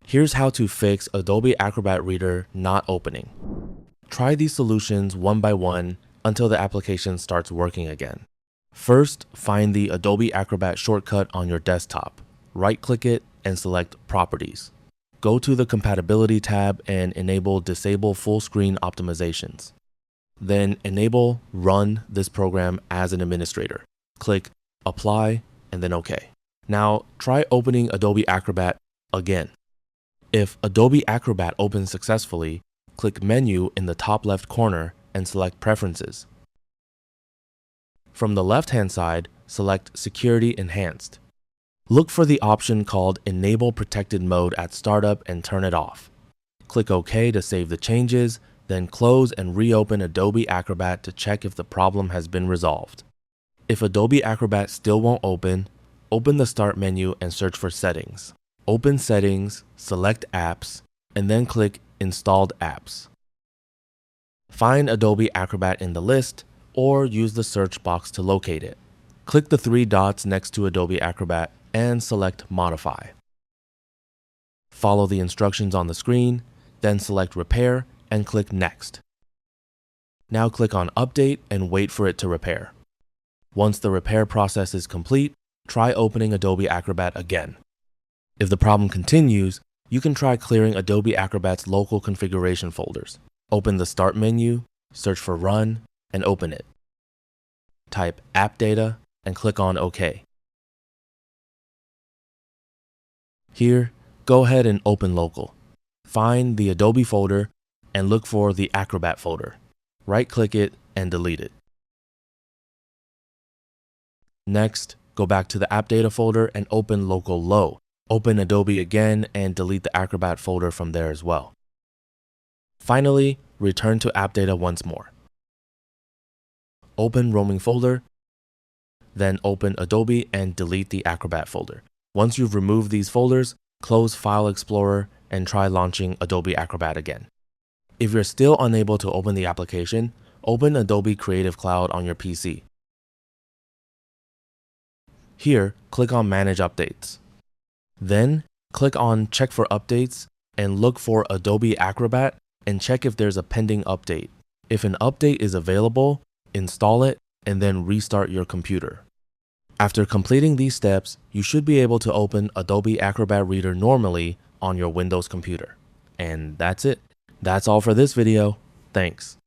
Here's how to fix Adobe Acrobat Reader not opening. Try these solutions one by one until the application starts working again. First, find the Adobe Acrobat shortcut on your desktop. Right-click it and select Properties. Go to the Compatibility tab and enable Disable Full Screen Optimizations. Then enable Run this program as an administrator. Click Apply and then OK. Now try opening Adobe Acrobat again. If Adobe Acrobat opens successfully, click Menu in the top left corner and select Preferences. From the left-hand side, select Security Enhanced. Look for the option called Enable Protected Mode at startup and turn it off. Click OK to save the changes, then close and reopen Adobe Acrobat to check if the problem has been resolved. If Adobe Acrobat still won't open the Start menu and search for Settings. Open Settings, select Apps, and then click Installed Apps. Find Adobe Acrobat in the list, or use the search box to locate it. Click the three dots next to Adobe Acrobat and select Modify. Follow the instructions on the screen, then select Repair and click Next. Now click on Update and wait for it to repair. Once the repair process is complete, try opening Adobe Acrobat again. If the problem continues, you can try clearing Adobe Acrobat's local configuration folders. Open the Start menu, search for Run, and open it. Type App Data and click on OK. Here, go ahead and open Local. Find the Adobe folder and look for the Acrobat folder. Right-click it and delete it. Next, go back to the App Data folder and open Local Low. Open Adobe again and delete the Acrobat folder from there as well. Finally, return to App Data once more. Open Roaming folder, then open Adobe and delete the Acrobat folder. Once you've removed these folders, close File Explorer and try launching Adobe Acrobat again. If you're still unable to open the application, open Adobe Creative Cloud on your PC. Here, click on Manage Updates. Then, click on Check for Updates and look for Adobe Acrobat and check if there's a pending update. If an update is available, install it and then restart your computer. After completing these steps, you should be able to open Adobe Acrobat Reader normally on your Windows computer. And that's it. That's all for this video. Thanks.